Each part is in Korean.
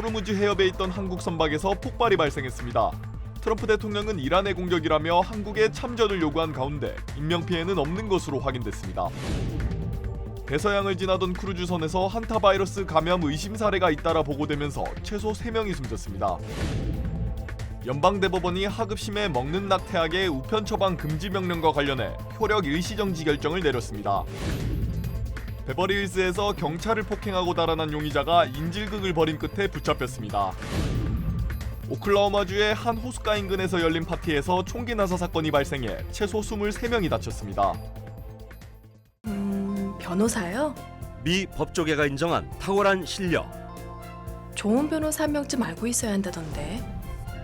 호르무즈 해협에 있던 한국 선박에서 폭발이 발생했습니다. 트럼프 대통령은 이란의 공격이라며 한국에 참전을 요구한 가운데 인명피해는 없는 것으로 확인됐습니다. 대서양을 지나던 크루즈선에서 한타바이러스 감염 의심 사례가 잇따라 보고되면서 최소 3명이 숨졌습니다. 연방대법원이 하급심에 먹는 낙태악의 우편 처방 금지 명령과 관련해 효력 일시정지 결정을 내렸습니다. 베버리힐스에서 경찰을 폭행하고 달아난 용의자가 인질극을 벌인 끝에 붙잡혔습니다. 오클라호마주의 한 호숫가 인근에서 열린 파티에서 총기 난사 사건이 발생해 최소 23명이 다쳤습니다. 변호사요? 미 법조계가 인정한 탁월한 실력. 좋은 변호사 한 명쯤 알고 있어야 한다던데.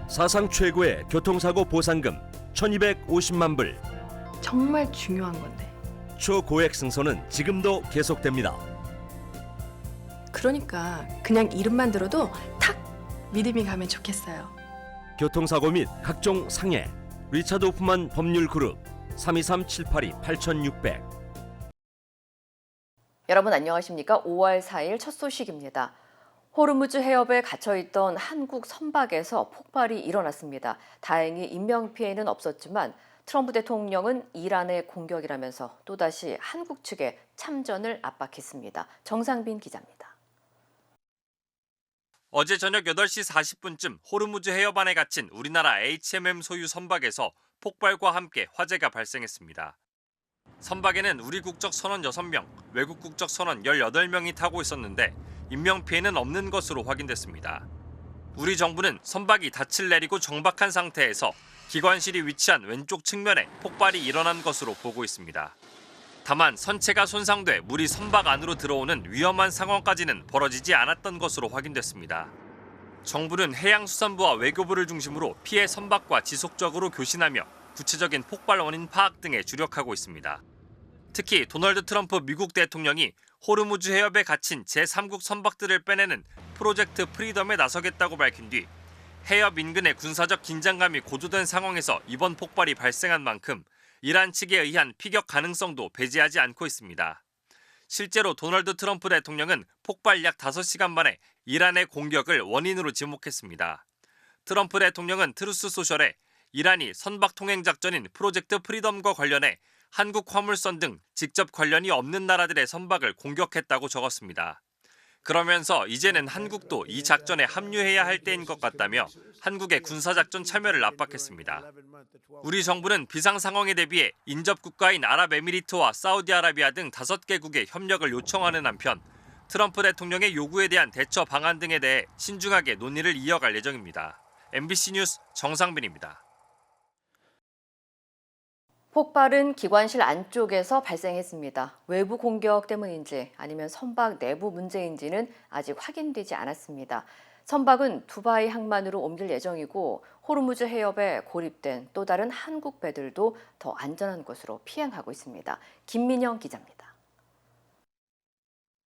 사상 최고의 교통사고 보상금 1,250만 불. 정말 중요한 건데. 초고액 승소는 지금도 계속됩니다. 그러니까 그냥 이름만 들어도 탁 믿음이 가면 좋겠어요. 교통사고 및 각종 상해. 리차드 호프만 법률그룹 323-782-8600. 여러분 안녕하십니까? 5월 4일 첫 소식입니다. 호르무즈 해협에 갇혀있던 한국 선박에서 폭발이 일어났습니다. 다행히 인명피해는 없었지만 트럼프 대통령은 이란의 공격이라면서 또다시 한국 측에 참전을 압박했습니다. 정상빈 기자입니다. 어제 저녁 8시 40분쯤 호르무즈 해협 안에 갇힌 우리나라 HMM 소유 선박에서 폭발과 함께 화재가 발생했습니다. 선박에는 우리 국적 선원 6명, 외국 국적 선원 18명이 타고 있었는데 인명피해는 없는 것으로 확인됐습니다. 우리 정부는 선박이 닻을 내리고 정박한 상태에서 기관실이 위치한 왼쪽 측면에 폭발이 일어난 것으로 보고 있습니다. 다만 선체가 손상돼 물이 선박 안으로 들어오는 위험한 상황까지는 벌어지지 않았던 것으로 확인됐습니다. 정부는 해양수산부와 외교부를 중심으로 피해 선박과 지속적으로 교신하며 구체적인 폭발 원인 파악 등에 주력하고 있습니다. 특히 도널드 트럼프 미국 대통령이 호르무즈 해협에 갇힌 제3국 선박들을 빼내는 프로젝트 프리덤에 나서겠다고 밝힌 뒤 해협 인근의 군사적 긴장감이 고조된 상황에서 이번 폭발이 발생한 만큼 이란 측에 의한 피격 가능성도 배제하지 않고 있습니다. 실제로 도널드 트럼프 대통령은 폭발 약 5시간 만에 이란의 공격을 원인으로 지목했습니다. 트럼프 대통령은 트루스 소셜에 이란이 선박 통행 작전인 프로젝트 프리덤과 관련해 한국 화물선 등 직접 관련이 없는 나라들의 선박을 공격했다고 적었습니다. 그러면서 이제는 한국도 이 작전에 합류해야 할 때인 것 같다며 한국의 군사작전 참여를 압박했습니다. 우리 정부는 비상 상황에 대비해 인접 국가인 아랍에미리트와 사우디아라비아 등 5개국의 협력을 요청하는 한편 트럼프 대통령의 요구에 대한 대처 방안 등에 대해 신중하게 논의를 이어갈 예정입니다. MBC 뉴스 정상빈입니다. 폭발은 기관실 안쪽에서 발생했습니다. 외부 공격 때문인지 아니면 선박 내부 문제인지는 아직 확인되지 않았습니다. 선박은 두바이 항만으로 옮길 예정이고 호르무즈 해협에 고립된 또 다른 한국 배들도 더 안전한 곳으로 피행하고 있습니다. 김민영 기자입니다.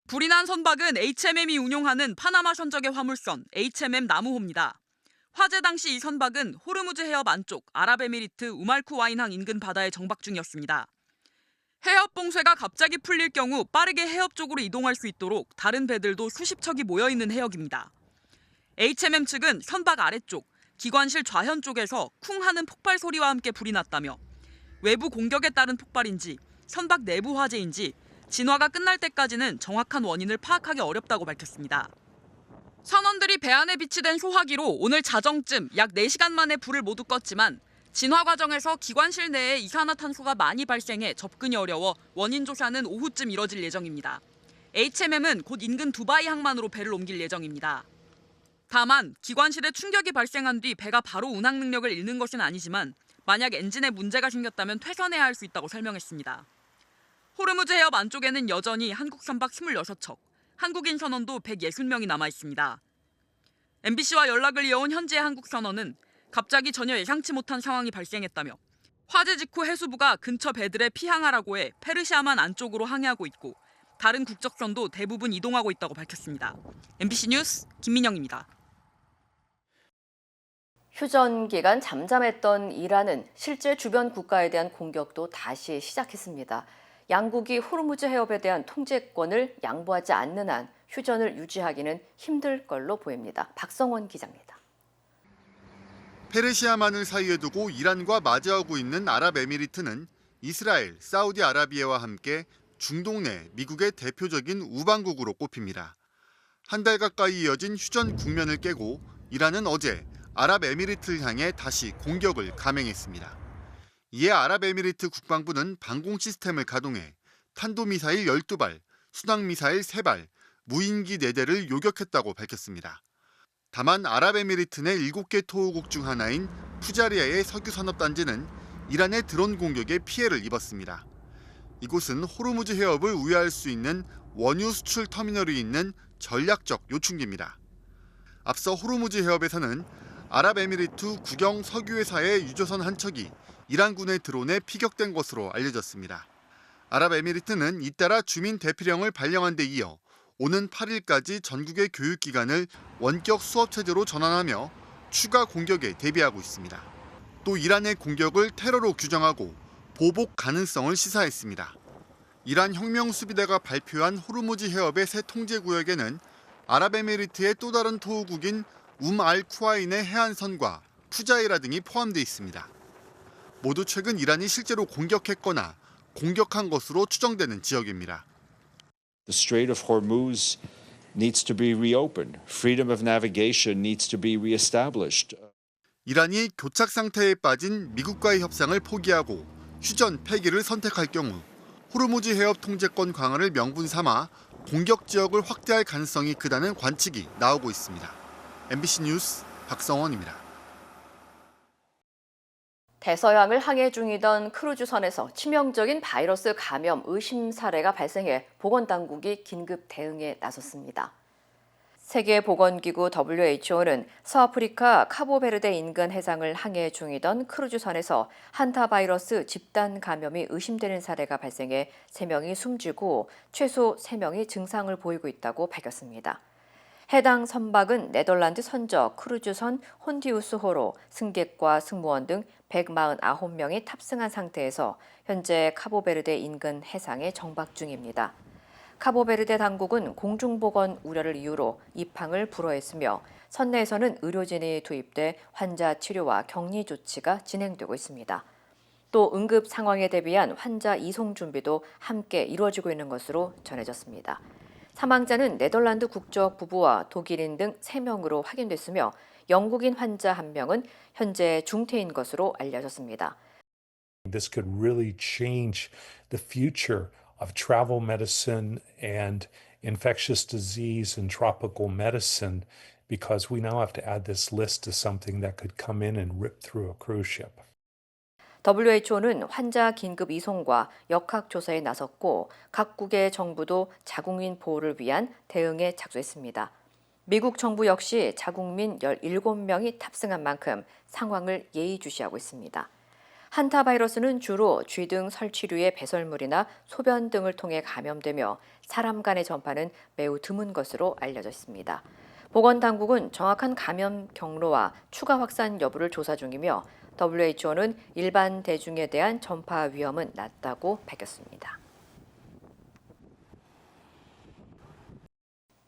불이 난 선박은 HMM이 운용하는 파나마 선적의 화물선 HMM 나무호입니다. 화재 당시 이 선박은 호르무즈 해협 안쪽 아랍에미리트 우말쿠 와인항 인근 바다에 정박 중이었습니다. 해협 봉쇄가 갑자기 풀릴 경우 빠르게 해협 쪽으로 이동할 수 있도록 다른 배들도 수십 척이 모여있는 해역입니다. HMM 측은 선박 아래쪽, 기관실 좌현 쪽에서 쿵 하는 폭발 소리와 함께 불이 났다며 외부 공격에 따른 폭발인지 선박 내부 화재인지 진화가 끝날 때까지는 정확한 원인을 파악하기 어렵다고 밝혔습니다. 선원들이 배 안에 비치된 소화기로 오늘 자정쯤 약 4시간 만에 불을 모두 껐지만 진화 과정에서 기관실 내에 이산화탄소가 많이 발생해 접근이 어려워 원인 조사는 오후쯤 이뤄질 예정입니다. HMM은 곧 인근 두바이 항만으로 배를 옮길 예정입니다. 다만 기관실에 충격이 발생한 뒤 배가 바로 운항 능력을 잃는 것은 아니지만 만약 엔진에 문제가 생겼다면 퇴선해야 할 수 있다고 설명했습니다. 호르무즈 해협 안쪽에는 여전히 한국 선박 26척, 한국인 선원도 160명이 남아 있습니다. MBC와 연락을 이어온 현지의 한국 선원은 갑자기 전혀 예상치 못한 상황이 발생했다며 화재 직후 해수부가 근처 배들에 피항하라고 해 페르시아만 안쪽으로 항해하고 있고 다른 국적선도 대부분 이동하고 있다고 밝혔습니다. MBC 뉴스 김민영입니다. 휴전 기간 잠잠했던 이란은 실제 주변 국가에 대한 공격도 다시 시작했습니다. 양국이 호르무즈 해협에 대한 통제권을 양보하지 않는 한 휴전을 유지하기는 힘들 걸로 보입니다. 박성원 기자입니다. 페르시아만을 사이에 두고 이란과 마주하고 있는 아랍에미리트는 이스라엘, 사우디아라비아와 함께 중동 내 미국의 대표적인 우방국으로 꼽힙니다. 한 달 가까이 이어진 휴전 국면을 깨고 이란은 어제 아랍에미리트를 향해 다시 공격을 감행했습니다. 이에 아랍에미리트 국방부는 방공 시스템을 가동해 탄도미사일 12발, 순항미사일 3발, 무인기 4대를 요격했다고 밝혔습니다. 다만 아랍에미리트 내 7개 토호국 중 하나인 푸자리아의 석유산업단지는 이란의 드론 공격에 피해를 입었습니다. 이곳은 호르무즈 해협을 우회할 수 있는 원유 수출 터미널이 있는 전략적 요충지입니다. 앞서 호르무즈 해협에서는 아랍에미리트 국영 석유회사의 유조선 한 척이 이란군의 드론에 피격된 것으로 알려졌습니다. 아랍에미리트는 잇따라 주민 대피령을 발령한 데 이어 오는 8일까지 전국의 교육기관을 원격 수업체제로 전환하며 추가 공격에 대비하고 있습니다. 또 이란의 공격을 테러로 규정하고 보복 가능성을 시사했습니다. 이란 혁명수비대가 발표한 호르무즈 해협의 새 통제구역에는 아랍에미리트의 또 다른 토호국인 알쿠아인의 해안선과 푸자이라 등이 포함되어 있습니다. 모두 최근 이란이 실제로 공격했거나 공격한 것으로 추정되는 지역입니다. The Strait of Hormuz needs to be reopened. Freedom of navigation needs to be reestablished. 이란이 교착 상태에 빠진 미국과의 협상을 포기하고 휴전 폐기를 선택할 경우 호르무즈 해협 통제권 강화를 명분 삼아 공격 지역을 확대할 가능성이 크다는 관측이 나오고 있습니다. MBC 뉴스 박성원입니다. 대서양을 항해 중이던 크루즈선에서 치명적인 바이러스 감염 의심 사례가 발생해 보건당국이 긴급 대응에 나섰습니다. 세계보건기구 WHO는 서아프리카 카보베르데 인근 해상을 항해 중이던 크루즈선에서 한타바이러스 집단 감염이 의심되는 사례가 발생해 3명이 숨지고 최소 3명이 증상을 보이고 있다고 밝혔습니다. 해당 선박은 네덜란드 선적 크루즈선 혼디우스호로 승객과 승무원 등 149명이 탑승한 상태에서 현재 카보베르데 인근 해상에 정박 중입니다. 카보베르데 당국은 공중보건 우려를 이유로 입항을 불허했으며 선내에서는 의료진이 투입돼 환자 치료와 격리 조치가 진행되고 있습니다. 또 응급 상황에 대비한 환자 이송 준비도 함께 이루어지고 있는 것으로 전해졌습니다. 사망자는 네덜란드 국적 부부와 독일인 등 3명으로 확인됐으며 영국인 환자 1명은 현재 중태인 것으로 알려졌습니다. This could really change the future of travel medicine and infectious disease and tropical medicine because we now have to add this list to something that could come in and rip through a cruise ship. WHO는 환자 긴급 이송과 역학조사에 나섰고 각국의 정부도 자국민 보호를 위한 대응에 착수했습니다. 미국 정부 역시 자국민 17명이 탑승한 만큼 상황을 예의주시하고 있습니다. 한타 바이러스는 주로 쥐 등 설치류의 배설물이나 소변 등을 통해 감염되며 사람 간의 전파는 매우 드문 것으로 알려져 있습니다. 보건당국은 정확한 감염 경로와 추가 확산 여부를 조사 중이며 WHO는 일반 대중에 대한 전파 위험은 낮다고 밝혔습니다.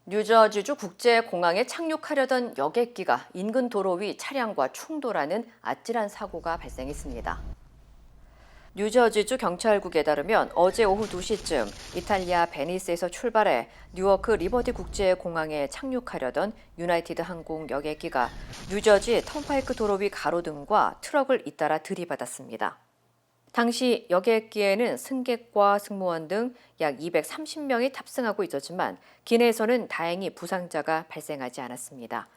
뉴저지주 국제공항에 착륙하려던 여객기가 인근 도로 위 차량과 충돌하는 아찔한 사고가 발생했습니다. 뉴저지주 경찰국에 따르면 어제 오후 2시쯤 이탈리아 베니스에서 출발해 뉴워크 리버티 국제공항에 착륙하려던 유나이티드 항공 여객기가 뉴저지 턴파이크 도로 위 가로등과 트럭을 잇따라 들이받았습니다. 당시 여객기에는 승객과 승무원 등 약 230명이 탑승하고 있었지만 기내에서는 다행히 부상자가 발생하지 않았습니다.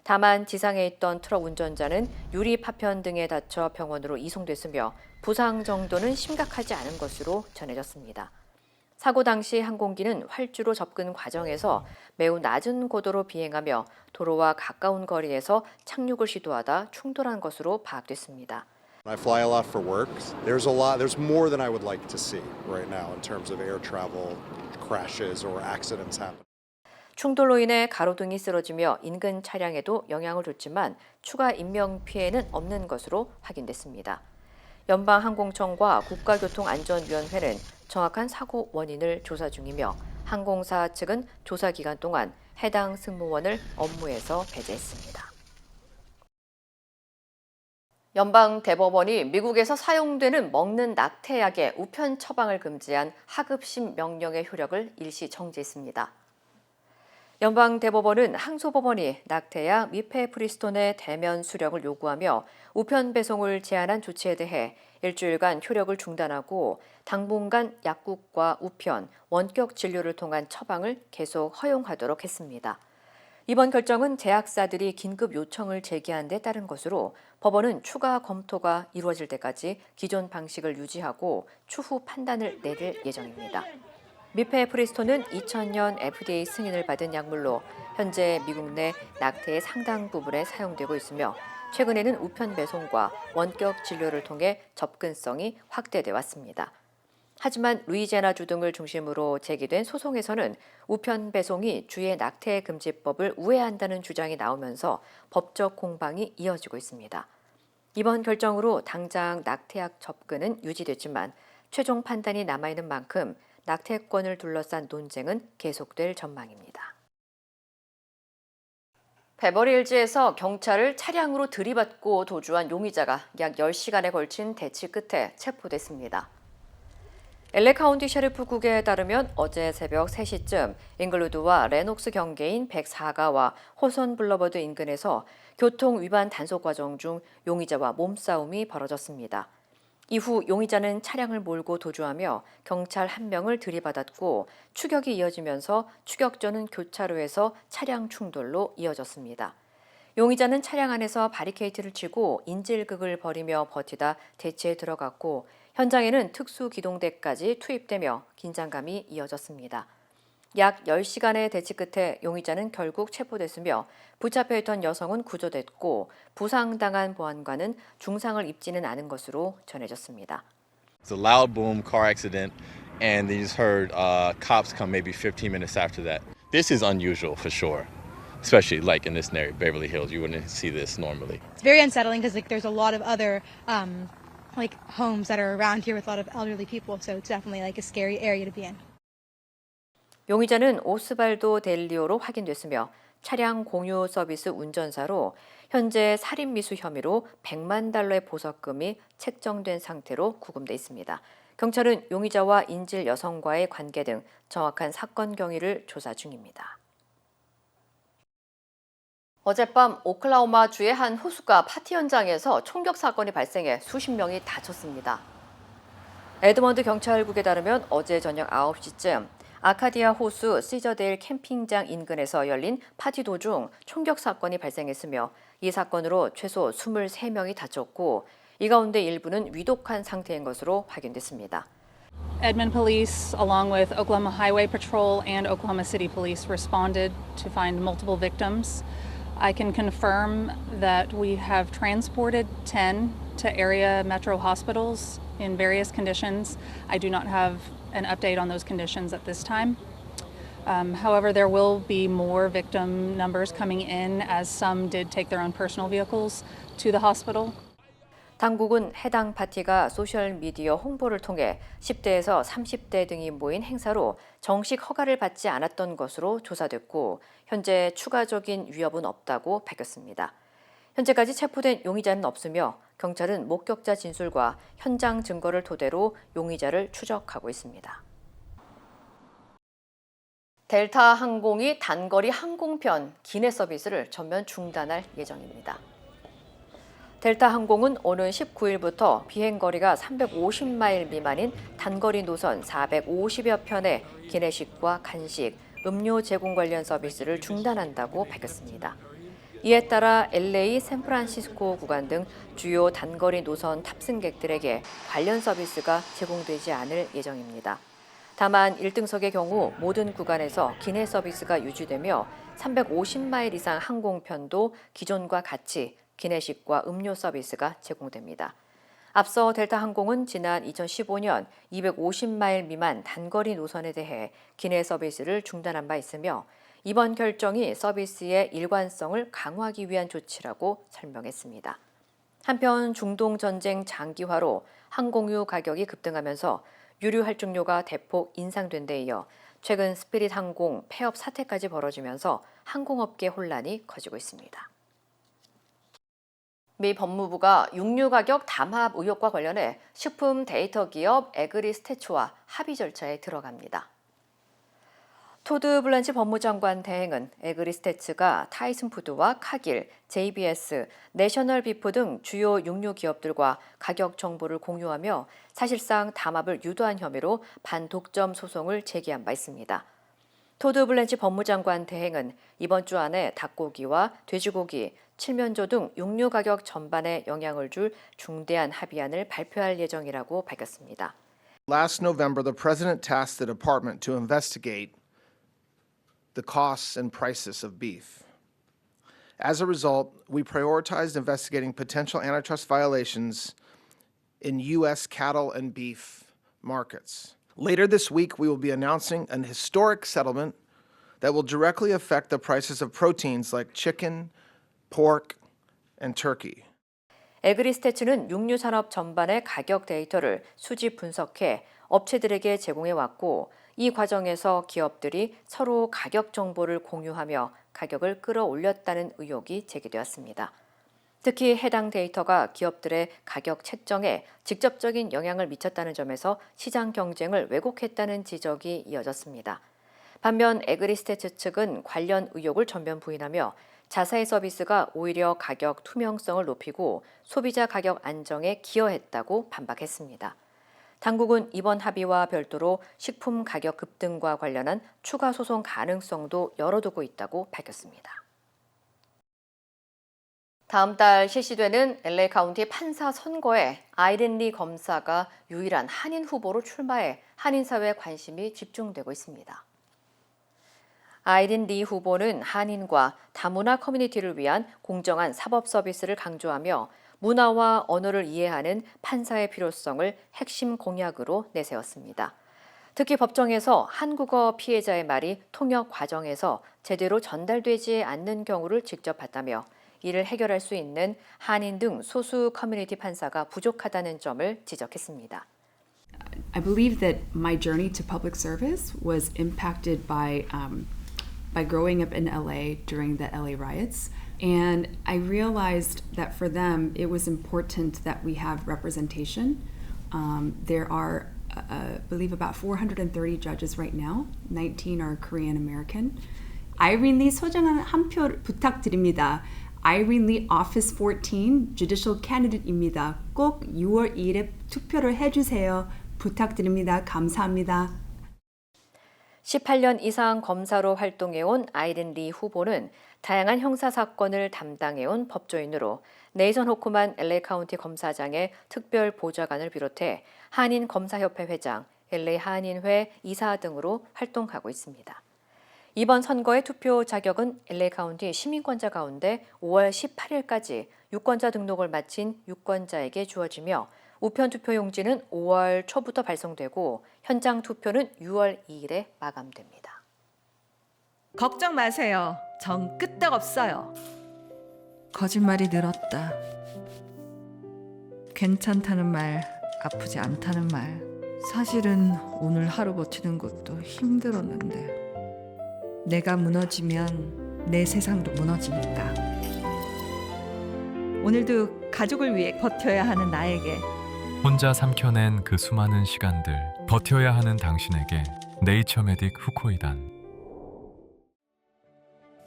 다만 지상에 있던 트럭 운전자는 유리 파편 등에 다쳐 병원으로 이송됐으며 부상 정도는 심각하지 않은 것으로 전해졌습니다. 사고 당시 항공기는 활주로 접근 과정에서 매우 낮은 고도로 비행하며 도로와 가까운 거리에서 착륙을 시도하다 충돌한 것으로 파악됐습니다. I fly a lot for work. There's more than I would like to see right now in terms of air travel crashes or accidents happen. 충돌로 인해 가로등이 쓰러지며 인근 차량에도 영향을 줬지만 추가 인명 피해는 없는 것으로 확인됐습니다. 연방항공청과 국가교통안전위원회는 정확한 사고 원인을 조사 중이며 항공사 측은 조사 기간 동안 해당 승무원을 업무에서 배제했습니다. 연방대법원이 미국에서 사용되는 먹는 낙태약의 우편 처방을 금지한 하급심 명령의 효력을 일시 정지했습니다. 연방대법원은 항소법원이 낙태약 미페프리스톤의 대면 수령을 요구하며 우편 배송을 제한한 조치에 대해 일주일간 효력을 중단하고 당분간 약국과 우편, 원격 진료를 통한 처방을 계속 허용하도록 했습니다. 이번 결정은 제약사들이 긴급 요청을 제기한 데 따른 것으로 법원은 추가 검토가 이루어질 때까지 기존 방식을 유지하고 추후 판단을 내릴 예정입니다. 미페프리스톤은 2000년 FDA 승인을 받은 약물로 현재 미국 내 낙태의 상당 부분에 사용되고 있으며 최근에는 우편 배송과 원격 진료를 통해 접근성이 확대돼 왔습니다. 하지만 루이지애나주 등을 중심으로 제기된 소송에서는 우편 배송이 주의 낙태 금지법을 우회한다는 주장이 나오면서 법적 공방이 이어지고 있습니다. 이번 결정으로 당장 낙태약 접근은 유지됐지만 최종 판단이 남아있는 만큼 낙태권을 둘러싼 논쟁은 계속될 전망입니다. 베버리힐즈에서 경찰을 차량으로 들이받고 도주한 용의자가 약 10시간에 걸친 대치 끝에 체포됐습니다. LA 카운티 셰리프국에 따르면 어제 새벽 3시쯤 잉글루드와 레녹스 경계인 104가와 호선 블러버드 인근에서 교통 위반 단속 과정 중 용의자와 몸싸움이 벌어졌습니다. 이후 용의자는 차량을 몰고 도주하며 경찰 1명을 들이받았고 추격이 이어지면서 추격전은 교차로에서 차량 충돌로 이어졌습니다. 용의자는 차량 안에서 바리케이트를 치고 인질극을 벌이며 버티다 대치에 들어갔고 현장에는 특수기동대까지 투입되며 긴장감이 이어졌습니다. 약 10시간의 대치 끝에 용의자는 결국 체포됐으며 붙잡혀 있던 여성은 구조됐고 부상당한 보안관은 중상을 입지는 않은 것으로 전해졌습니다. It's a loud boom car accident and they just heard cops come maybe 15 minutes after that. This is unusual for sure. Especially like in this area, Beverly Hills, you wouldn't see this normally. It's very unsettling because there's a lot of other homes that are around here with a lot of elderly people, so it's definitely a scary area to be in. 용의자는 오스발도 델리오로 확인됐으며 차량 공유 서비스 운전사로 현재 살인미수 혐의로 $100만 보석금이 책정된 상태로 구금돼 있습니다. 경찰은 용의자와 인질 여성과의 관계 등 정확한 사건 경위를 조사 중입니다. 어젯밤 오클라호마주의 한 호수가 파티 현장에서 총격 사건이 발생해 수십 명이 다쳤습니다. 에드먼드 경찰국에 따르면 어제 저녁 9시쯤 아카디아 호수 시저데일 캠핑장 인근에서 열린 파티 도중 총격 사건이 발생했으며 이 사건으로 최소 23명이 다쳤고 이 가운데 일부는 위독한 상태인 것으로 확인됐습니다. Edmond Police, along with Oklahoma Highway Patrol and Oklahoma City Police, responded to find multiple victims. I can confirm that we have transported 10 to area metro hospitals in various conditions. I do not have an update on those conditions at this time. However, there will be more victim numbers coming in as some did take their own personal vehicles to the hospital. 당국은 해당 파티가 소셜미디어 홍보를 통해 10대에서 30대 등이 모인 행사로 정식 허가를 받지 않았던 것으로 조사됐고 현재 추가적인 위협은 없다고 밝혔습니다. 현재까지 체포된 용의자는 없으며 경찰은 목격자 진술과 현장 증거를 토대로 용의자를 추적하고 있습니다. 델타 항공이 단거리 항공편 기내 서비스를 전면 중단할 예정입니다. 델타 항공은 오는 19일부터 비행거리가 350마일 미만인 단거리 노선 450여 편의 기내식과 간식, 음료 제공 관련 서비스를 중단한다고 밝혔습니다. 이에 따라 LA, 샌프란시스코 구간 등 주요 단거리 노선 탑승객들에게 관련 서비스가 제공되지 않을 예정입니다. 다만 1등석의 경우 모든 구간에서 기내 서비스가 유지되며 350마일 이상 항공편도 기존과 같이 기내식과 음료 서비스가 제공됩니다. 앞서 델타 항공은 지난 2015년 250마일 미만 단거리 노선에 대해 기내 서비스를 중단한 바 있으며 이번 결정이 서비스의 일관성을 강화하기 위한 조치라고 설명했습니다. 한편 중동 전쟁 장기화로 항공유 가격이 급등하면서 유류 할증료가 대폭 인상된 데 이어 최근 스피릿 항공 폐업 사태까지 벌어지면서 항공업계 혼란이 커지고 있습니다. 미 법무부가 육류 가격 담합 의혹과 관련해 식품 데이터 기업 에그리스테츠와 합의 절차에 들어갑니다. 토드 블란치 법무장관 대행은 에그리스테츠가 타이슨푸드와 카길, JBS, 내셔널 비프 등 주요 육류 기업들과 가격 정보를 공유하며 사실상 담합을 유도한 혐의로 반독점 소송을 제기한 바 있습니다. 토드 블란치 법무장관 대행은 이번 주 안에 닭고기와 돼지고기, 칠면조 등 육류 가격 전반에 영향을 줄 중대한 합의안을 발표할 예정이라고 밝혔습니다. Last November, the president tasked the department to investigate the costs and prices of beef. As a result, we prioritized investigating potential antitrust violations in U.S. cattle and beef markets. Later this week, we will be announcing an historic settlement that will directly affect the prices of proteins like chicken, pork, and turkey. 에그리스테츠는 육류 산업 전반의 가격 데이터를 수집 분석해 업체들에게 제공해 왔고 이 과정에서 기업들이 서로 가격 정보를 공유하며 가격을 끌어올렸다는 의혹이 제기되었습니다. 특히 해당 데이터가 기업들의 가격 책정에 직접적인 영향을 미쳤다는 점에서 시장 경쟁을 왜곡했다는 지적이 이어졌습니다. 반면 에그리스테츠 측은 관련 의혹을 전면 부인하며 자사의 서비스가 오히려 가격 투명성을 높이고 소비자 가격 안정에 기여했다고 반박했습니다. 당국은 이번 합의와 별도로 식품 가격 급등과 관련한 추가 소송 가능성도 열어두고 있다고 밝혔습니다. 다음 달 실시되는 LA 카운티 판사 선거에 아이린 리 검사가 유일한 한인 후보로 출마해 한인 사회에 관심이 집중되고 있습니다. 아이린 리 후보는 한인과 다문화 커뮤니티를 위한 공정한 사법 서비스를 강조하며 문화와 언어를 이해하는 판사의 필요성을 핵심 공약으로 내세웠습니다. 특히 법정에서 한국어 피해자의 말이 통역 과정에서 제대로 전달되지 않는 경우를 직접 봤다며 이를 해결할 수 있는 한인 등 소수 커뮤니티 판사가 부족하다는 점을 지적했습니다. I believe that my journey to public service was impacted by growing up in LA during the LA riots. And I realized that for them, it was important that we have representation. There are, I believe, about 430 judges right now. 19 are Korean American. 아이린 리 소중한 한 표 부탁드립니다. 아이린 리 Office 14 Judicial Candidate입니다. 꼭 6월 2일에 투표를 해주세요. 부탁드립니다. 감사합니다. 18년 이상 검사로 활동해온 아이린 리 후보는 다양한 형사 사건을 담당해온 법조인으로 네이선 호크만 LA 카운티 검사장의 특별 보좌관을 비롯해 한인 검사협회 회장, LA 한인회 이사 등으로 활동하고 있습니다. 이번 선거의 투표 자격은 LA 카운티 시민권자 가운데 5월 18일까지 유권자 등록을 마친 유권자에게 주어지며 우편 투표 용지는 5월 초부터 발송되고 현장 투표는 6월 2일에 마감됩니다. 걱정 마세요. 전 끄떡없어요. 거짓말이 늘었다. 괜찮다는 말, 아프지 않다는 말. 사실은 오늘 하루 버티는 것도 힘들었는데 내가 무너지면 내 세상도 무너지니까. 오늘도 가족을 위해 버텨야 하는 나에게 혼자 삼켜낸 그 수많은 시간들 버텨야 하는 당신에게 네이처메딕 후코이단.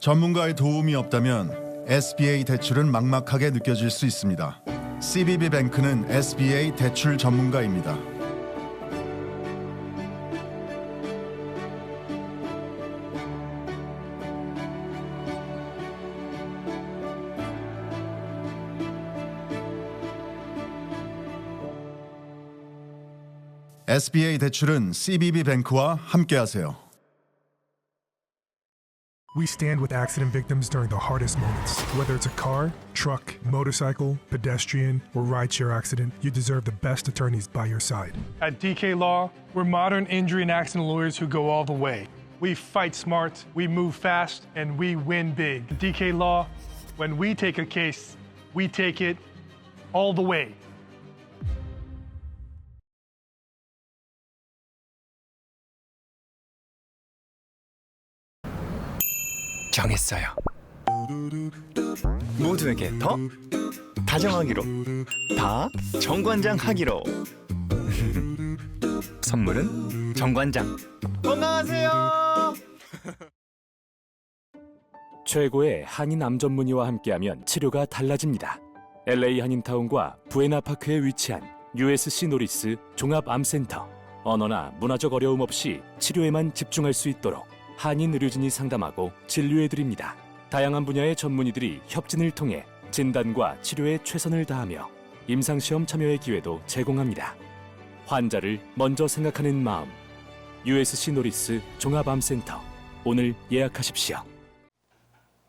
전문가의 도움이 없다면 SBA 대출은 막막하게 느껴질 수 있습니다. CBB뱅크는 SBA 대출 전문가입니다. SBA 대출은 CBB뱅크와 함께하세요. We stand with accident victims during the hardest moments. Whether it's a car, truck, motorcycle, pedestrian, or rideshare accident, you deserve the best attorneys by your side. At DK Law, we're modern injury and accident lawyers who go all the way. We fight smart, we move fast, and we win big. At DK Law, when we take a case, we take it all the way. 정했어요. 모두에게 더 다정하기로, 다 정관장 하기로. 선물은 정관장. 건강하세요. 최고의 한인 암 전문의와 함께하면 치료가 달라집니다. LA 한인타운과 부에나파크에 위치한 USC 노리스 종합암센터. 언어나 문화적 어려움 없이 치료에만 집중할 수 있도록 한인 의료진이 상담하고 진료해드립니다. 다양한 분야의 전문의들이 협진을 통해 진단과 치료에 최선을 다하며 임상시험 참여의 기회도 제공합니다. 환자를 먼저 생각하는 마음. USC 노리스 종합암센터. 오늘 예약하십시오.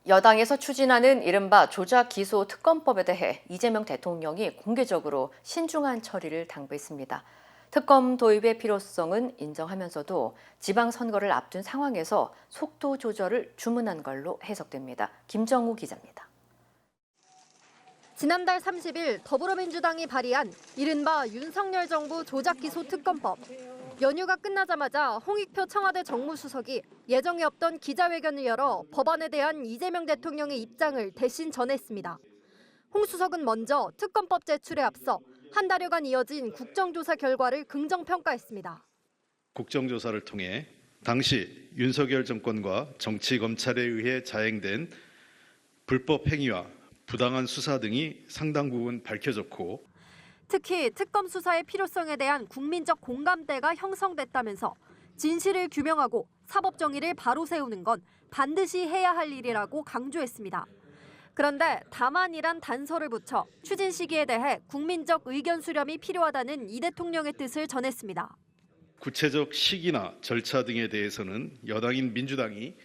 여당에서 추진하는 이른바 조작 기소 특검법에 대해 이재명 대통령이 공개적으로 신중한 처리를 당부했습니다. 특검 도입의 필요성은 인정하면서도 지방선거를 앞둔 상황에서 속도 조절을 주문한 걸로 해석됩니다. 김정우 기자입니다. 지난달 30일 더불어민주당이 발의한 이른바 윤석열 정부 조작기소 특검법. 연휴가 끝나자마자 홍익표 청와대 정무수석이 예정에 없던 기자회견을 열어 법안에 대한 이재명 대통령의 입장을 대신 전했습니다. 홍 수석은 먼저 특검법 제출에 앞서 한 달여간 이어진 국정조사 결과를 긍정평가했습니다. 국정조사를 통해 당시 윤석열 정권과 정치검찰에 의해 자행된 불법 행위와 부당한 수사 등이 상당 부분 밝혀졌고, 특히 특검 수사의 필요성에 대한 국민적 공감대가 형성됐다면서 진실을 규명하고 사법 정의를 바로 세우는 건 반드시 해야 할 일이라고 강조했습니다. 그런데 다만이란 단서를 붙여 추진 시기에 대해 국민적 의견 수렴이 필요하다는 이 대통령의 뜻을 전했습니다. 구체적 시기나 절차 등에 대해서는 여당인 민주당이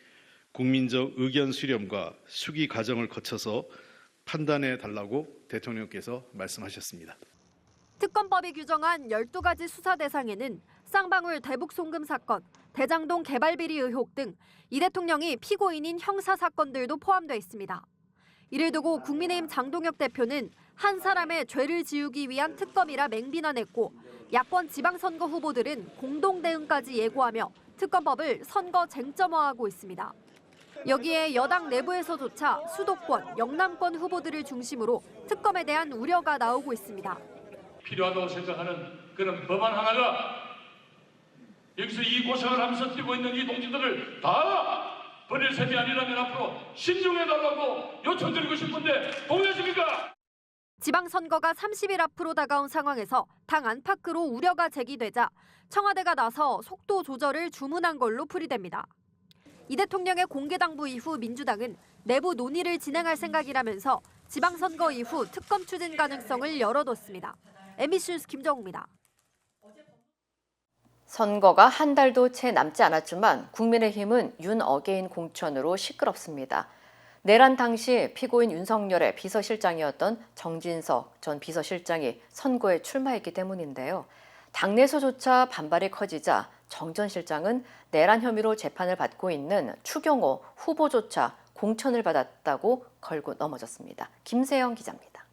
국민적 의견 수렴과 수기 과정을 거쳐서 판단해 달라고 대통령께서 말씀하셨습니다. 특검법이 규정한 12가지 수사 대상에는 쌍방울 대북 송금 사건, 대장동 개발 비리 의혹 등 이 대통령이 피고인인 형사 사건들도 포함되어 있습니다. 이를 두고 국민의힘 장동혁 대표는 한 사람의 죄를 지우기 위한 특검이라 맹비난했고, 야권 지방선거 후보들은 공동 대응까지 예고하며 특검법을 선거 쟁점화하고 있습니다. 여기에 여당 내부에서조차 수도권, 영남권 후보들을 중심으로 특검에 대한 우려가 나오고 있습니다. 필요하다고 생각하는 그런 법안 하나가 여기서 이 고생을 하면서 뛰고 있는 이 동지들을 다 버릴 셈이 아니라면 앞으로 신중해달라고 요청드리고 싶은데 동의하십니까? 지방선거가 30일 앞으로 다가온 상황에서 당 안팎으로 우려가 제기되자 청와대가 나서 속도 조절을 주문한 걸로 풀이됩니다. 이 대통령의 공개 당부 이후 민주당은 내부 논의를 진행할 생각이라면서 지방선거 이후 특검 추진 가능성을 열어뒀습니다. MBC 뉴스 김정우입니다. 선거가 한 달도 채 남지 않았지만 국민의힘은 윤 어게인 공천으로 시끄럽습니다. 내란 당시 피고인 윤석열의 비서실장이었던 정진석 전 비서실장이 선거에 출마했기 때문인데요. 당내에서조차 반발이 커지자 정 전 실장은 내란 혐의로 재판을 받고 있는 추경호 후보조차 공천을 받았다고 걸고 넘어졌습니다. 김세영 기자입니다.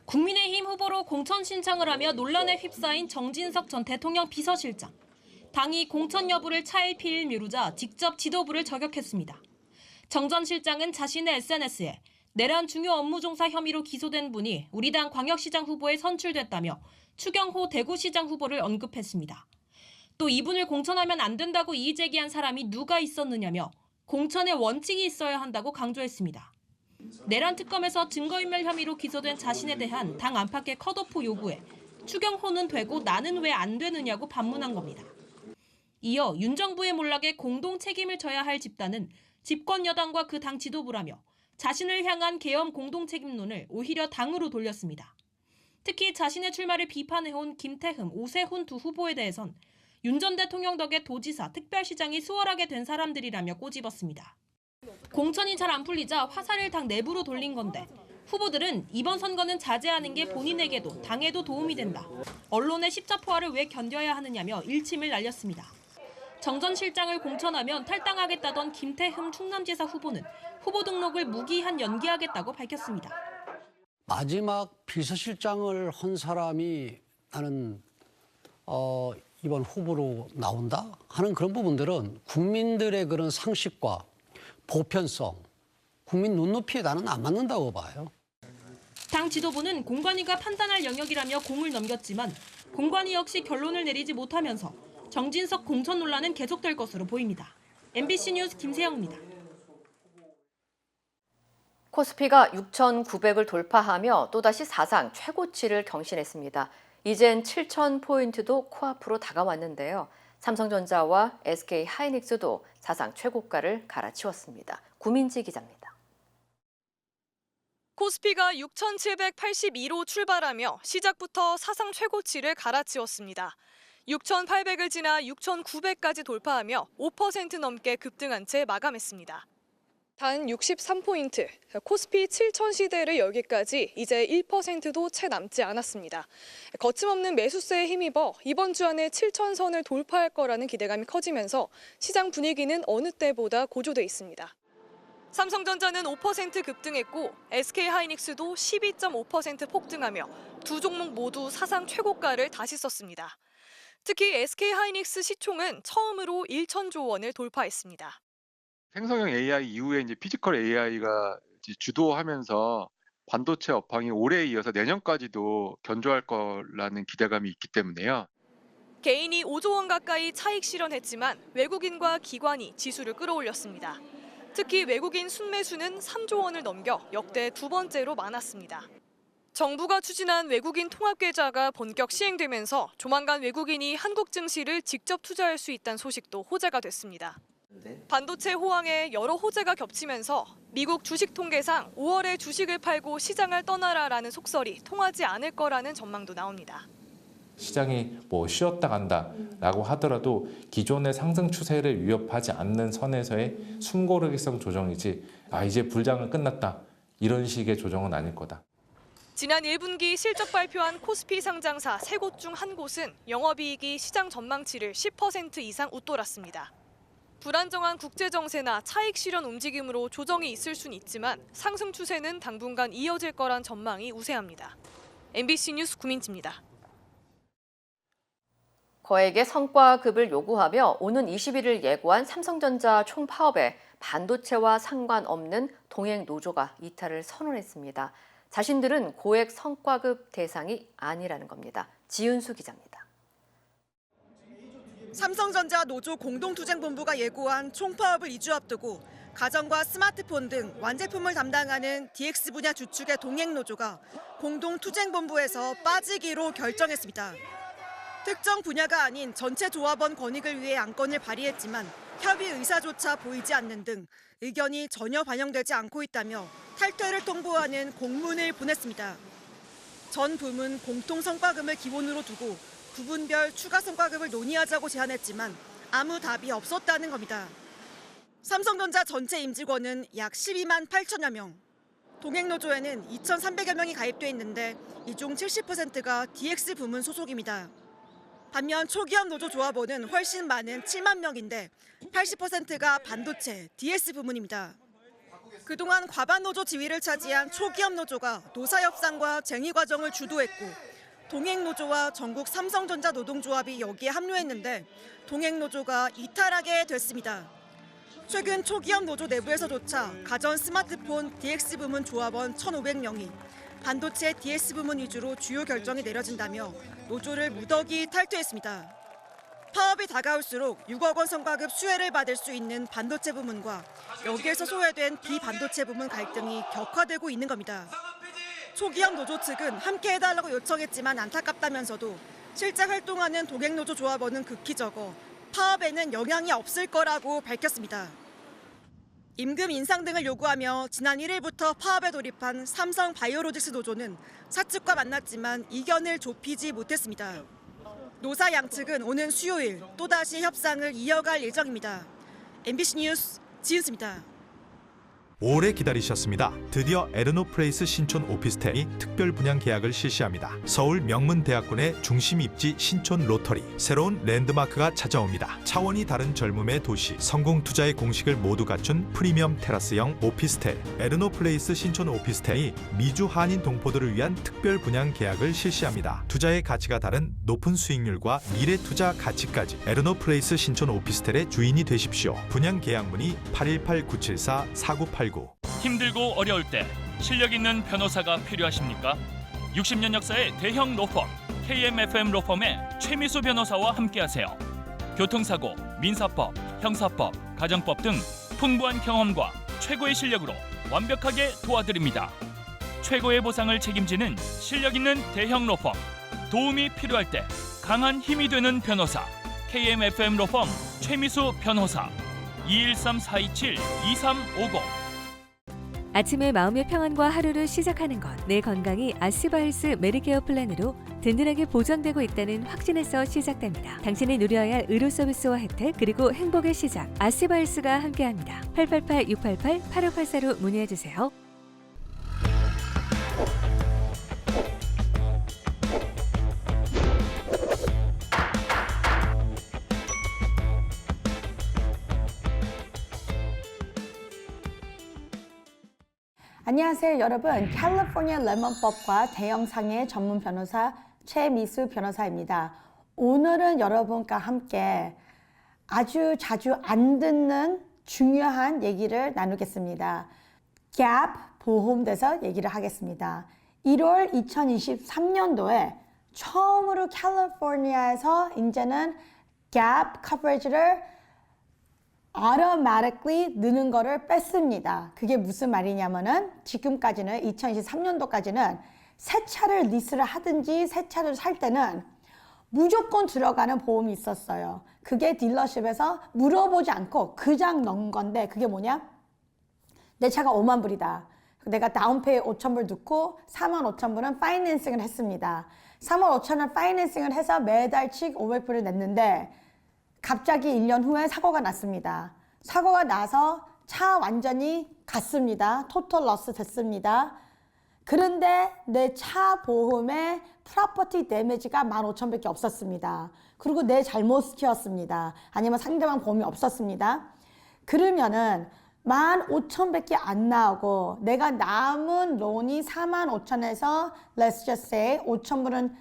국민의힘 후보로 공천 신청을 하며 논란에 휩싸인 정진석 전 대통령 비서실장. 당이 공천 여부를 차일피일 미루자 직접 지도부를 저격했습니다. 정 전 실장은 자신의 SNS에 내란 중요 업무 종사 혐의로 기소된 분이 우리 당 광역시장 후보에 선출됐다며 추경호 대구시장 후보를 언급했습니다. 또 이분을 공천하면 안 된다고 이의 제기한 사람이 누가 있었느냐며 공천에 원칙이 있어야 한다고 강조했습니다. 내란 특검에서 증거인멸 혐의로 기소된 자신에 대한 당 안팎의 컷오프 요구에 추경호는 되고 나는 왜 안 되느냐고 반문한 겁니다. 이어 윤 정부의 몰락에 공동 책임을 져야 할 집단은 집권 여당과 그 당 지도부라며 자신을 향한 계엄 공동 책임론을 오히려 당으로 돌렸습니다. 특히 자신의 출마를 비판해온 김태흠, 오세훈 두 후보에 대해선 윤 전 대통령 덕에 도지사, 특별시장이 수월하게 된 사람들이라며 꼬집었습니다. 공천이 잘 안 풀리자 화살을 당 내부로 돌린 건데 후보들은 이번 선거는 자제하는 게 본인에게도 당에도 도움이 된다. 언론의 십자포화를 왜 견뎌야 하느냐며 일침을 날렸습니다. 정 전 실장을 공천하면 탈당하겠다던 김태흠 충남지사 후보는 후보 등록을 무기한 연기하겠다고 밝혔습니다. 마지막 비서실장을 한 사람이 나는 이번 후보로 나온다 하는 그런 부분들은 국민들의 그런 상식과 보편성, 국민 눈높이에 나는 안 맞는다고 봐요. 당 지도부는 공관위가 판단할 영역이라며 공을 넘겼지만 공관위 역시 결론을 내리지 못하면서 정진석 공천 논란은 계속될 것으로 보입니다. MBC 뉴스 김세영입니다. 코스피가 6,900을 돌파하며 또다시 사상 최고치를 경신했습니다. 이젠 7,000포인트도 코앞으로 다가왔는데요. 삼성전자와 SK하이닉스도 사상 최고가를 갈아치웠습니다. 구민지 기자입니다. 코스피가 6,782로 출발하며 시작부터 사상 최고치를 갈아치웠습니다. 6,800을 지나 6,900까지 돌파하며 5% 넘게 급등한 채 마감했습니다. 단 63포인트, 코스피 7,000 시대를 열기까지 이제 1%도 채 남지 않았습니다. 거침없는 매수세에 힘입어 이번 주 안에 7,000선을 돌파할 거라는 기대감이 커지면서 시장 분위기는 어느 때보다 고조돼 있습니다. 삼성전자는 5% 급등했고 SK하이닉스도 12.5% 폭등하며 두 종목 모두 사상 최고가를 다시 썼습니다. 특히 SK하이닉스 시총은 처음으로 1,000조 원을 돌파했습니다. 생성형 AI 이후에 이제 피지컬 AI가 주도하면서 반도체 업황이 올해에 이어서 내년까지도 견조할 거라는 기대감이 있기 때문에요. 개인이 5조 원 가까이 차익 실현했지만 외국인과 기관이 지수를 끌어올렸습니다. 특히 외국인 순매수는 3조 원을 넘겨 역대 두 번째로 많았습니다. 정부가 추진한 외국인 통합계좌가 본격 시행되면서 조만간 외국인이 한국 증시를 직접 투자할 수 있다는 소식도 호재가 됐습니다. 반도체 호황에 여러 호재가 겹치면서 미국 주식 통계상 5월에 주식을 팔고 시장을 떠나라라는 속설이 통하지 않을 거라는 전망도 나옵니다. 시장이 쉬었다 간다라고 하더라도 기존의 상승 추세를 위협하지 않는 선에서의 숨고르기성 조정이지 이제 불장은 끝났다 이런 식의 조정은 아닐 거다. 지난 1분기 실적 발표한 코스피 상장사 3곳 중 한 곳은 영업이익이 시장 전망치를 10% 이상 웃돌았습니다. 불안정한 국제정세나 차익 실현 움직임으로 조정이 있을 수는 있지만 상승 추세는 당분간 이어질 거란 전망이 우세합니다. MBC 뉴스 구민지입니다. 거액의 성과급을 요구하며 오는 21일 예고한 삼성전자 총파업에 반도체와 상관없는 동행 노조가 이탈을 선언했습니다. 자신들은 고액 성과급 대상이 아니라는 겁니다. 지윤수 기자입니다. 삼성전자 노조 공동투쟁본부가 예고한 총파업을 2주 앞두고 가전과 스마트폰 등 완제품을 담당하는 DX 분야 주축의 동행노조가 공동투쟁본부에서 빠지기로 결정했습니다. 특정 분야가 아닌 전체 조합원 권익을 위해 안건을 발의했지만 협의 의사조차 보이지 않는 등 의견이 전혀 반영되지 않고 있다며 탈퇴를 통보하는 공문을 보냈습니다. 전 부문 공통 성과금을 기본으로 두고 부분별 추가 성과급을 논의하자고 제안했지만 아무 답이 없었다는 겁니다. 삼성전자 전체 임직원은 약 12만 8천여 명. 동행노조에는 2,300여 명이 가입돼 있는데 이 중 70%가 DX 부문 소속입니다. 반면 초기업 노조 조합원은 훨씬 많은 7만 명인데 80%가 반도체, DS 부문입니다. 그동안 과반 노조 지위를 차지한 초기업 노조가 노사 협상과 쟁의 과정을 주도했고 동행노조와 전국 삼성전자 노동조합이 여기에 합류했는데 동행노조가 이탈하게 됐습니다. 최근 초기업 노조 내부에서조차 가전 스마트폰 DX 부문 조합원 1,500명이 반도체 DS 부문 위주로 주요 결정이 내려진다며 노조를 무더기 탈퇴했습니다. 파업이 다가올수록 6억 원 성과급 수혜를 받을 수 있는 반도체 부문과 여기에서 소외된 비반도체 부문 갈등이 격화되고 있는 겁니다. 초기업 노조 측은 함께 해달라고 요청했지만 안타깝다면서도 실제 활동하는 동행노조 조합원은 극히 적어 파업에는 영향이 없을 거라고 밝혔습니다. 임금 인상 등을 요구하며 지난 1일부터 파업에 돌입한 삼성 바이오로직스 노조는 사측과 만났지만 이견을 좁히지 못했습니다. 노사 양측은 오는 수요일 또다시 협상을 이어갈 예정입니다. MBC 뉴스 지은수입니다. 오래 기다리셨습니다. 드디어 에르노플레이스 신촌 오피스텔이 특별 분양 계약을 실시합니다. 서울 명문대학군의 중심 입지 신촌 로터리. 새로운 랜드마크가 찾아옵니다. 차원이 다른 젊음의 도시. 성공 투자의 공식을 모두 갖춘 프리미엄 테라스형 오피스텔. 에르노플레이스 신촌 오피스텔이 미주 한인 동포들을 위한 특별 분양 계약을 실시합니다. 투자의 가치가 다른 높은 수익률과 미래 투자 가치까지 에르노플레이스 신촌 오피스텔의 주인이 되십시오. 분양 계약 문의 818-974-4989. 힘들고 어려울 때 실력 있는 변호사가 필요하십니까? 60년 역사의 대형 로펌 KMFM 로펌의 최미수 변호사와 함께하세요. 교통사고, 민사법, 형사법, 가정법 등 풍부한 경험과 최고의 실력으로 완벽하게 도와드립니다. 최고의 보상을 책임지는 실력 있는 대형 로펌. 도움이 필요할 때 강한 힘이 되는 변호사 KMFM 로펌 최미수 변호사 213-427-2350. 아침에 마음의 평안과 하루를 시작하는 것. 내 건강이 아스바헬스 메디케어 플랜으로 든든하게 보장되고 있다는 확신에서 시작됩니다. 당신이 누려야 할 의료 서비스와 혜택 그리고 행복의 시작. 아스바헬스가 함께합니다. 888-688-8584로 문의해주세요. 안녕하세요 여러분. 캘리포니아 레몬법과 대형상해 전문 변호사 최미수 변호사입니다. 오늘은 여러분과 함께 아주 자주 안 듣는 중요한 얘기를 나누겠습니다. 갭 보험대서 얘기를 하겠습니다. 1월 2023년도에 처음으로 캘리포니아에서 이제는 갭 커버리지를 automatically 느는 거를 뺐습니다. 그게 무슨 말이냐면은 지금까지는 2023년도까지는 새 차를 리스를 하든지 새 차를 살 때는 무조건 들어가는 보험이 있었어요. 그게 딜러십에서 물어보지 않고 그냥 넣은 건데 그게 뭐냐? 내 차가 5만 불이다. 내가 다운페이 5천 불 넣고 4만 5천 불은 파이낸싱을 했습니다. 4만 5천을 파이낸싱을 해서 매달씩 500불을 냈는데 갑자기 1년 후에 사고가 났습니다. 사고가 나서 차 완전히 갔습니다. 토탈 러스 됐습니다. 그런데 내 차 보험에 프로퍼티 데미지가 15,000밖에 없었습니다. 그리고 내 잘못이었습니다. 아니면 상대방 보험이 없었습니다. 그러면은 15,000밖에 안 나오고 내가 남은 론이 45,000에서 let's just say 5,000불은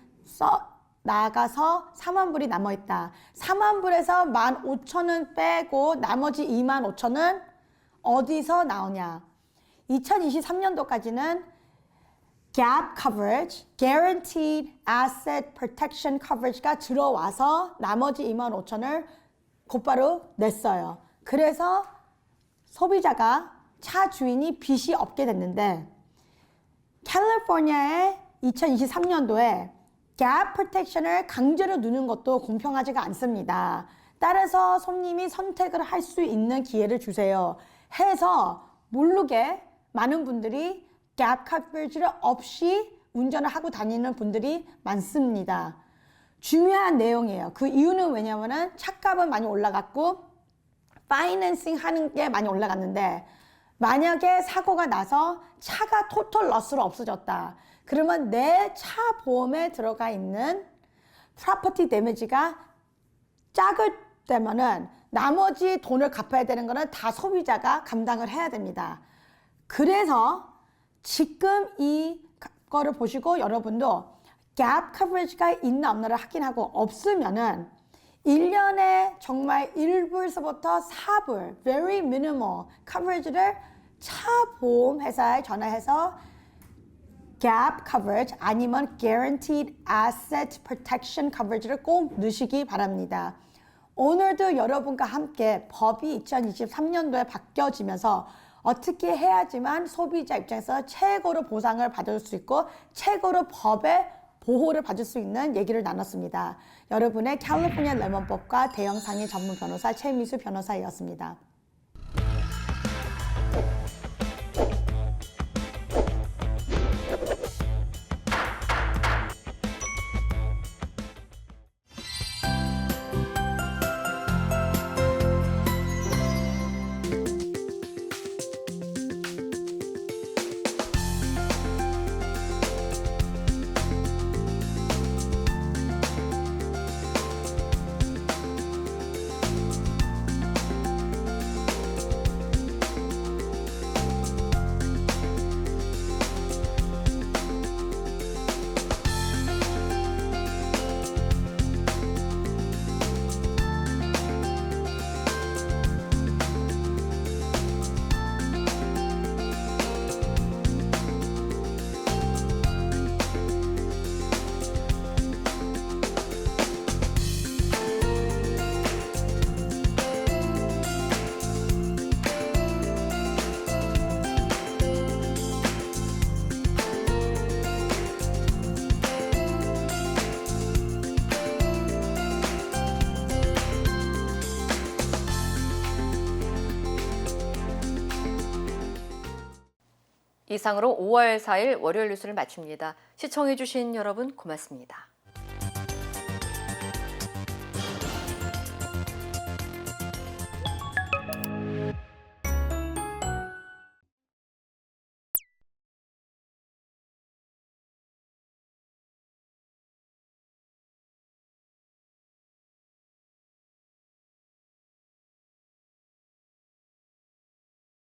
나가서 4만 불이 남아있다. 4만 불에서 15,000은 빼고 나머지 25,000은 어디서 나오냐? 2023년도까지는 gap coverage, guaranteed asset protection coverage가 들어와서 나머지 25,000을 곧바로 냈어요. 그래서 소비자가 차 주인이 빚이 없게 됐는데 캘리포니아의 2023년도에 갭 프로텍션을 강제로 누는 것도 공평하지가 않습니다. 따라서 손님이 선택을 할 수 있는 기회를 주세요. 해서 모르게 많은 분들이 갭 커버리지를 없이 운전을 하고 다니는 분들이 많습니다. 중요한 내용이에요. 그 이유는 왜냐면은 차값은 많이 올라갔고 파이낸싱 하는 게 많이 올라갔는데 만약에 사고가 나서 차가 토탈 러스로 없어졌다. 그러면 내 차 보험에 들어가 있는 프로퍼티 데미지가 작을 때면은 나머지 돈을 갚아야 되는 거는 다 소비자가 감당을 해야 됩니다. 그래서 지금 이거를 보시고 여러분도 갭 커버리지가 있나 없나를 확인하고 없으면은 1년에 정말 1불서부터 4불 very minimal 커버리지를 차 보험 회사에 전화해서 gap coverage 아니면 guaranteed asset protection coverage를 꼭 넣으시기 바랍니다. 오늘도 여러분과 함께 법이 2023년도에 바뀌어지면서 어떻게 해야지만 소비자 입장에서 최고로 보상을 받을 수 있고 최고로 법의 보호를 받을 수 있는 얘기를 나눴습니다. 여러분의 캘리포니아 레몬법과 대형 상해 전문 변호사 최미수 변호사였습니다. 이상으로 5월 4일 월요일 뉴스를 마칩니다. 시청해주신 여러분 고맙습니다.